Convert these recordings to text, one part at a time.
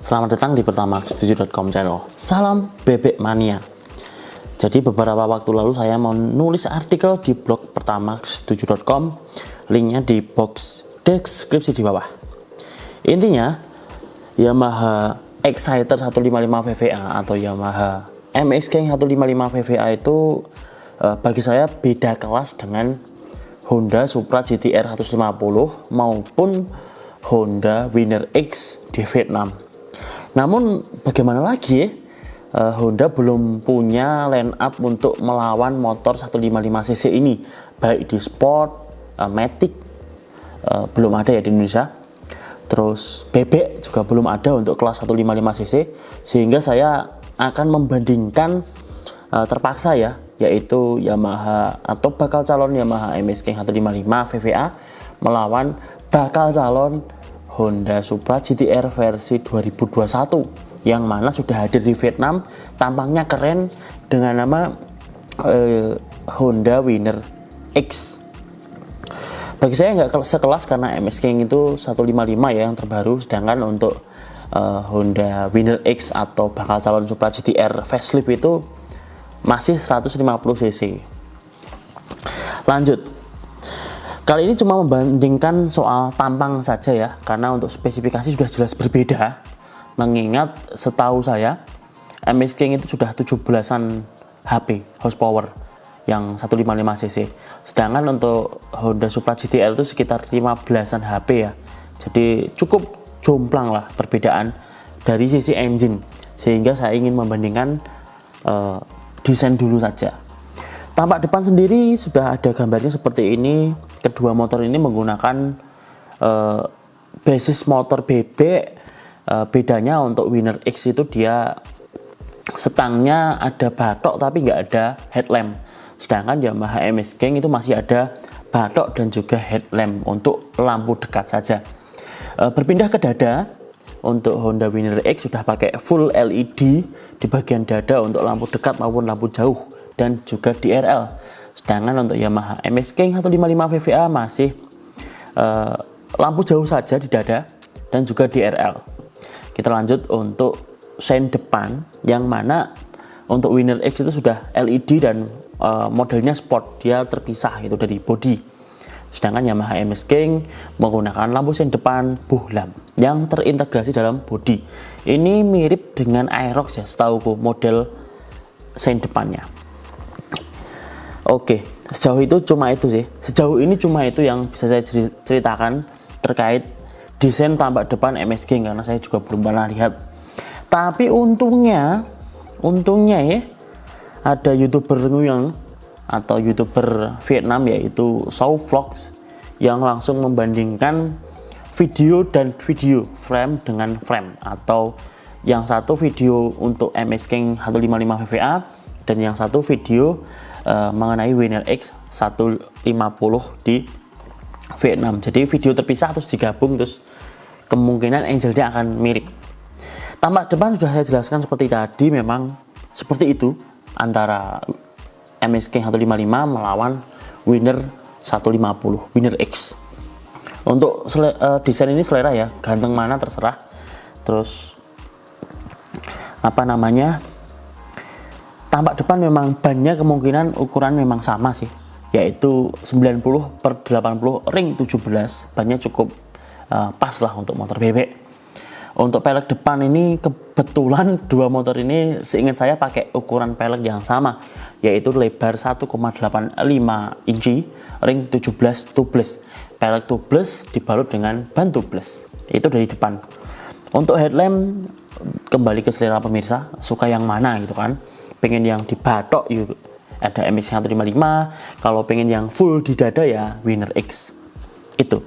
Selamat datang di pertamax7.com channel. Salam bebek mania. Jadi beberapa waktu lalu saya mau nulis artikel di blog pertamax7.com. Linknya di box deskripsi di bawah. Intinya Yamaha Exciter 155 VVA atau Yamaha MX King 155 VVA itu bagi saya beda kelas dengan Honda Supra GT-R 150 maupun Honda Winner X di Vietnam. Namun bagaimana lagi Honda belum punya line up untuk melawan motor 155cc ini, baik di sport, matic, belum ada ya di Indonesia. Terus bebek juga belum ada untuk kelas 155cc, sehingga saya akan membandingkan terpaksa ya, yaitu Yamaha atau bakal calon Yamaha MX King 155 VVA melawan bakal calon Honda Supra GT-R versi 2021 yang mana sudah hadir di Vietnam, tampaknya keren dengan nama Honda Winner X. Bagi saya nggak sekelas karena MX King itu 155 ya yang terbaru, sedangkan untuk Honda Winner X atau bakal calon Supra GT-R facelift itu masih 150cc. Lanjut. Kali ini cuma membandingkan soal tampang saja ya, karena untuk spesifikasi sudah jelas berbeda. Mengingat setahu saya MX King itu sudah 17-an HP horsepower yang 155cc. Sedangkan untuk Honda Supra GT-R itu sekitar 15-an HP ya. Jadi cukup jomplang lah perbedaan dari sisi engine. Sehingga saya ingin membandingkan desain dulu saja. Tampak depan sendiri sudah ada gambarnya seperti ini. Kedua motor ini menggunakan basis motor bebek. Bedanya untuk Winner X itu dia setangnya ada batok tapi nggak ada headlamp. Sedangkan Yamaha MX King itu masih ada batok dan juga headlamp untuk lampu dekat saja. Berpindah ke dada, untuk Honda Winner X sudah pakai full LED di bagian dada untuk lampu dekat maupun lampu jauh dan juga DRL. Sedangkan untuk Yamaha MX King 155 VVA masih lampu jauh saja di dada dan juga DRL. Kita lanjut untuk sein depan, yang mana untuk Winner X itu sudah LED dan modelnya sport, dia terpisah itu dari bodi. Sedangkan Yamaha MX King menggunakan lampu sein depan bohlam yang terintegrasi dalam bodi. Ini mirip dengan Aerox ya, setauku model sein depannya. Oke, sejauh itu cuma itu sih. Sejauh ini cuma itu yang bisa saya ceritakan terkait desain tampak depan MX King, karena saya juga belum pernah lihat. Tapi untungnya ya ada YouTuber Nguyang atau YouTuber Vietnam yaitu Show Vlogs yang langsung membandingkan video dan video, frame dengan frame, atau yang satu video untuk MX King 155 VVA dan yang satu video mengenai Winner X 150 di Vietnam. Jadi video terpisah terus digabung, terus kemungkinan angle-nya akan mirip. Tampak depan sudah saya jelaskan seperti tadi, memang seperti itu antara MX King 155 melawan Winner 150, Winner X. Untuk desain ini selera ya, ganteng mana terserah. Terus tampak depan memang bannya kemungkinan ukuran memang sama sih, yaitu 90/80 ring 17. Bannya cukup pas lah untuk motor bebek. Untuk pelek depan ini kebetulan dua motor ini seingat saya pakai ukuran pelek yang sama, yaitu lebar 1,85 inci, ring 17 tubeless. Pelek tubeless dibalut dengan ban tubeless. Itu dari depan. Untuk headlamp kembali ke selera pemirsa, suka yang mana gitu kan. Pengen yang dibatok yuk ada MX 155, kalau pengen yang full di dada ya Winner X. Itu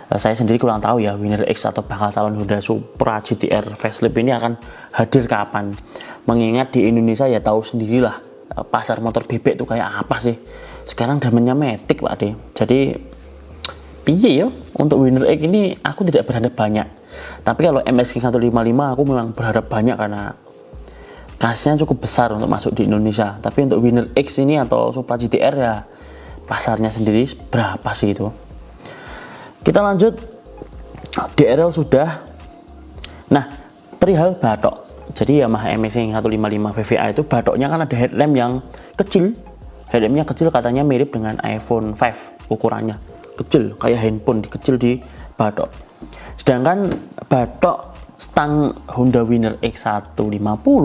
saya sendiri kurang tahu ya Winner X atau bakal calon Honda Supra GT-R facelift ini akan hadir kapan. Mengingat di Indonesia ya tahu sendirilah pasar motor bebek itu kayak apa sih. Sekarang zamannya matic Pak De. Jadi piye ya untuk Winner X ini aku tidak berharap banyak. Tapi kalau MX King 155 aku memang berharap banyak karena kasnya cukup besar untuk masuk di Indonesia. Tapi untuk Winner X ini atau Supra GT-R ya pasarnya sendiri berapa sih itu. Kita lanjut, DRL sudah. Nah, Perihal batok, jadi Yamaha MX-King 155 VVA itu batoknya kan ada headlamp yang kecil. Headlampnya kecil, katanya mirip dengan iPhone 5 ukurannya. Kecil, kayak handphone kecil di batok. Sedangkan batok stang Honda Winner X150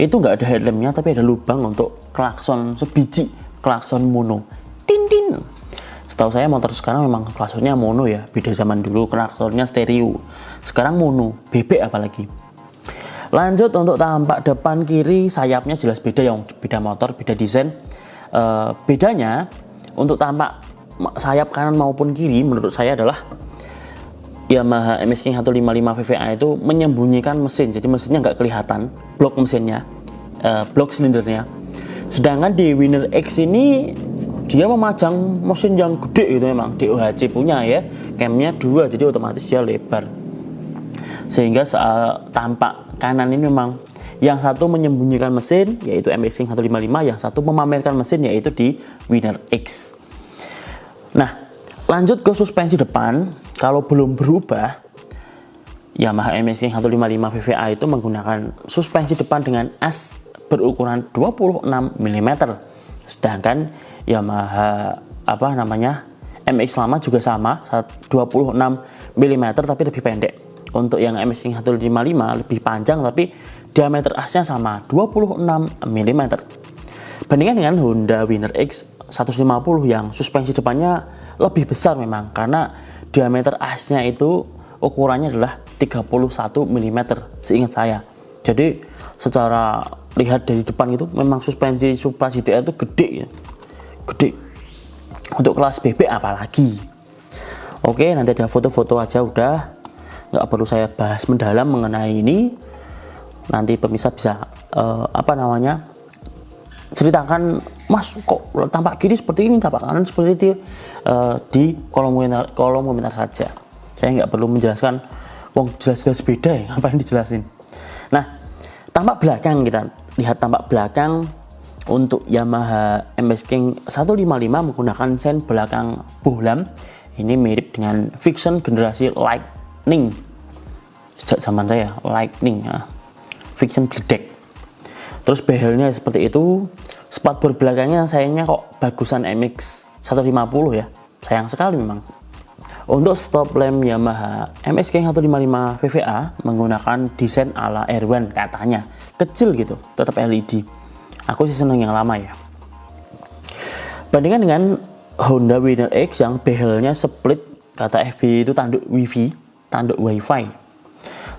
itu nggak ada headlampnya, tapi ada lubang untuk klakson sebiji, klakson mono. Tin tin. Setahu saya motor sekarang memang klaksonnya mono ya, beda zaman dulu klaksonnya stereo. Sekarang mono, bebek apalagi. Lanjut untuk tampak depan kiri, sayapnya jelas beda yang beda motor, beda desain. Bedanya untuk tampak sayap kanan maupun kiri menurut saya adalah Yamaha MX-King 155 VVA itu menyembunyikan mesin, jadi mesinnya nggak kelihatan, blok mesinnya, blok silindernya. Sedangkan di Winner X ini dia memajang mesin yang gede gitu, memang DOHC punya ya, camnya 2, jadi otomatis dia lebar. Sehingga tampak kanan ini memang yang satu menyembunyikan mesin yaitu MX-King 155, yang satu memamerkan mesin yaitu di Winner X. Nah, lanjut ke suspensi depan. Kalau belum berubah, Yamaha MX-King 155 VVA itu menggunakan suspensi depan dengan as berukuran 26 mm. Sedangkan Yamaha MX lama juga sama 26 mm tapi lebih pendek. Untuk yang MX-King 155 lebih panjang tapi diameter asnya sama 26 mm. Bandingkan dengan Honda Winner X 150 yang suspensi depannya lebih besar memang, karena diameter asnya itu ukurannya adalah 31 mm seingat saya. Jadi secara lihat dari depan itu memang suspensi Supra GTR itu gede ya. Gede. Untuk kelas BB apalagi. Oke, nanti ada foto-foto aja udah. Nggak perlu saya bahas mendalam mengenai ini. Nanti pemirsa bisa ceritakan, Mas kok tampak kiri seperti ini, tampak kanan seperti itu, di kolom komentar saja. Saya nggak perlu menjelaskan, wong jelas-jelas beda ya, ngapain dijelasin. Nah, tampak belakang, kita lihat tampak belakang untuk Yamaha MX-King 155 menggunakan sen belakang bohlam. Ini mirip dengan Vision generasi Lightning. Sejak zaman saya Lightning ya. Vision Bledek. Terus behelnya seperti itu. Spatbor belakangnya sayangnya kok bagusan MX 150 ya. Sayang sekali memang. Untuk stop lamp Yamaha MX-King 155 VVA menggunakan desain ala R1 katanya. Kecil gitu, tetap LED. Aku sih seneng yang lama ya. Bandingkan dengan Honda Winner X yang behelnya split, kata FB itu tanduk Wi-Fi.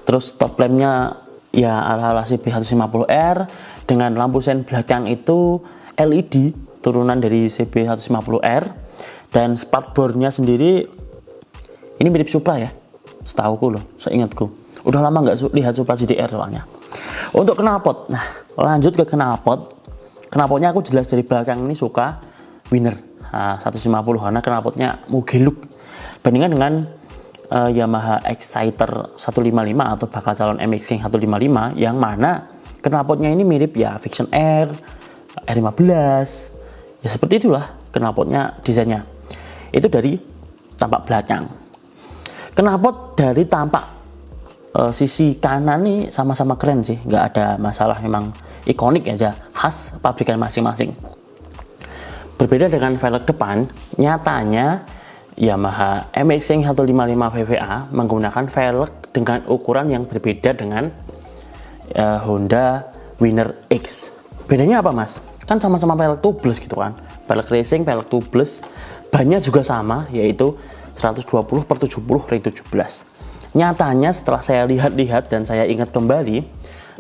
Terus stop lampnya ya ala-ala CB150R dengan lampu sen belakang itu LED turunan dari CB150R, dan spatbornya sendiri ini mirip Supra ya, setauku loh, seingatku. Udah lama nggak lihat Supra GTR soalnya. Untuk knalpot, nah lanjut ke knalpot. Knalpotnya aku jelas dari belakang ini suka Winner 150 karena knalpotnya mugeluk. Bandingkan dengan Yamaha Exciter 155 atau bakal calon MX-King 155 yang mana knalpotnya ini mirip ya Vision R15 ya, seperti itulah knalpotnya desainnya. Itu dari tampak belakang. Knalpot dari tampak sisi kanan nih sama-sama keren sih, nggak ada masalah, memang ikonik aja, khas pabrikan masing-masing. Berbeda dengan velg depan, nyatanya Yamaha MX-King 155 VVA menggunakan velg dengan ukuran yang berbeda dengan Honda Winner X. Bedanya apa mas? Kan sama-sama velg tubeless gitu kan, velg racing, velg tubeless, bannya juga sama yaitu 120/70 ring 17. Nyatanya setelah saya lihat-lihat dan saya ingat kembali,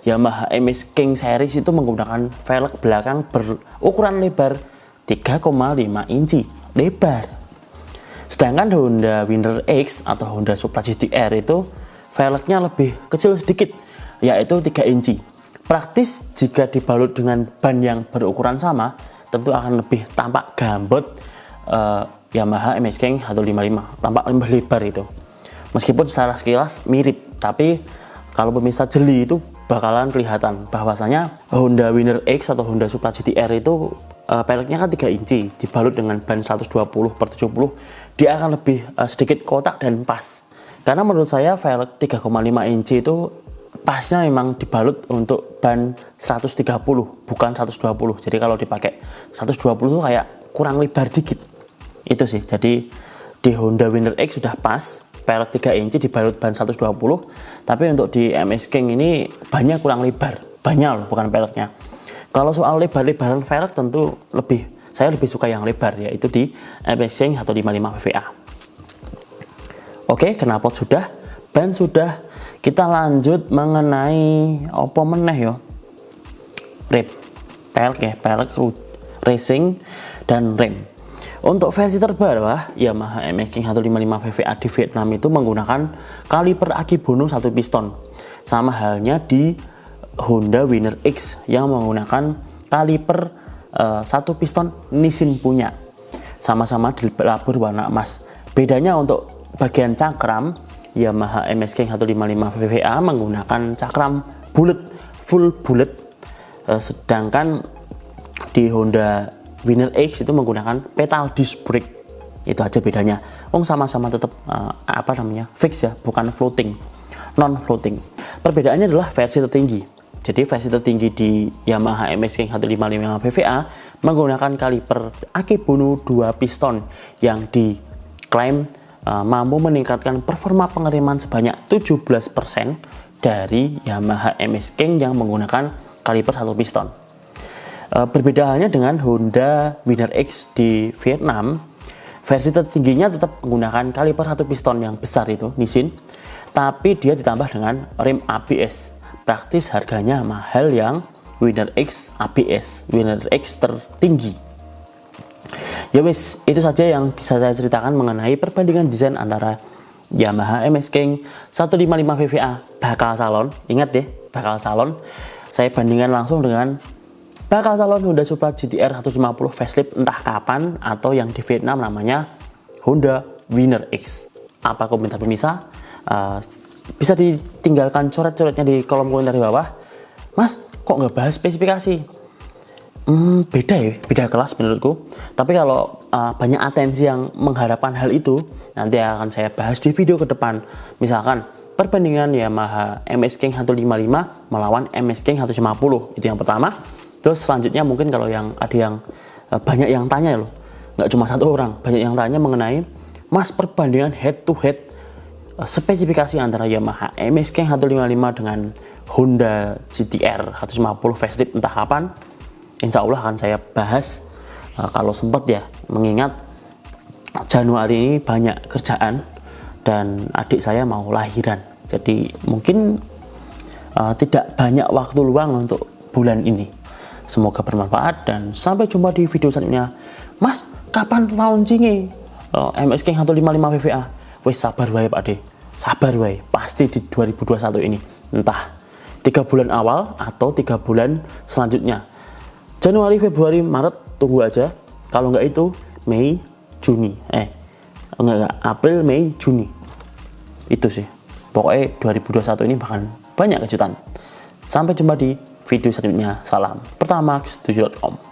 Yamaha MX-King series itu menggunakan velg belakang berukuran lebar 3,5 inci lebar. Sedangkan Honda Winner X atau Honda Supra GTR itu velgnya lebih kecil sedikit, yaitu 3 inci. Praktis jika dibalut dengan ban yang berukuran sama, tentu akan lebih tampak gambot Yamaha MX-King 155, tampak lebih lebar itu. Meskipun secara sekilas mirip, tapi kalau pemirsa jeli itu bakalan kelihatan bahwasanya Honda Winner X atau Honda Supra GTR itu peleknya kan 3 inci, dibalut dengan ban 120/70, dia akan lebih sedikit kotak dan pas. Karena menurut saya velg 3,5 inci itu pasnya memang dibalut untuk ban 130 bukan 120. Jadi kalau dipakai 120 tuh kayak kurang lebar dikit. Itu sih. Jadi di Honda Winner X sudah pas, pelek 3 inci dibalut ban 120, tapi untuk di MS King ini bannya kurang lebar. Bannya loh, bukan peleknya. Kalau soal lebar-lebaran velg tentu saya lebih suka yang lebar, yaitu di MS King 155 VVA. Oke, knalpot sudah, ban sudah. Kita lanjut mengenai apa meneh ya? Rem. Pelek racing dan rem. Untuk versi terbaru Yamaha MX King 155 VVA di Vietnam itu menggunakan kaliper Akebono 1 piston. Sama halnya di Honda Winner X yang menggunakan kaliper 1 piston Nissin punya. Sama-sama dilabur warna emas. Bedanya untuk bagian cakram, Yamaha MX King 155 VVA menggunakan cakram full bullet, sedangkan di Honda Winner X itu menggunakan pedal disc brake. Itu aja bedanya. Sama-sama tetap fix ya, bukan floating, non floating. Perbedaannya adalah versi tertinggi. Jadi versi tertinggi di Yamaha MX King 155 VVA menggunakan kaliper Akebono 2 piston yang diklaim mampu meningkatkan performa pengereman sebanyak 17% dari Yamaha MX King yang menggunakan kaliper 1 piston. Berbeda halnya dengan Honda Winner X di Vietnam, versi tertingginya tetap menggunakan kaliper 1 piston yang besar itu, Nissin, tapi dia ditambah dengan rem ABS. Praktis harganya mahal yang Winner X ABS, Winner X tertinggi. Ya wis, itu saja yang bisa saya ceritakan mengenai perbandingan desain antara Yamaha MX King 155 VVA bakal salon. Ingat deh, bakal salon. Saya bandingkan langsung dengan bakal salon Honda Supra GT-R 150 facelift entah kapan, atau yang di Vietnam namanya Honda Winner X. Apa komentar pemirsa? Bisa ditinggalkan coret-coretnya di kolom komentar di bawah. Mas, kok nggak bahas spesifikasi? Beda kelas menurutku. Tapi kalau banyak atensi yang mengharapkan hal itu, nanti akan saya bahas di video ke depan. Misalkan perbandingan Yamaha MX King 155 melawan MX King 150, itu yang pertama. Terus selanjutnya mungkin kalau banyak yang tanya loh, nggak cuma satu orang, banyak yang tanya mengenai Mas, perbandingan head to head spesifikasi antara Yamaha MX King 155 dengan Honda GT-R 150 facelift entah kapan. Insya Allah akan saya bahas kalau sempat ya, mengingat Januari ini banyak kerjaan dan adik saya mau lahiran, jadi mungkin tidak banyak waktu luang untuk bulan ini. Semoga bermanfaat dan sampai jumpa di video selanjutnya. Mas, kapan launchingnya MX King 155 VVA? Wes sabar wae Pak De, sabar wae, pasti di 2021 ini, entah 3 bulan awal atau 3 bulan selanjutnya. Januari, Februari, Maret, tunggu aja. Kalau nggak itu Mei, Juni. April, Mei, Juni. Itu sih. Pokoknya 2021 ini bahkan banyak kejutan. Sampai jumpa di video selanjutnya. Salam Pertamax7.com.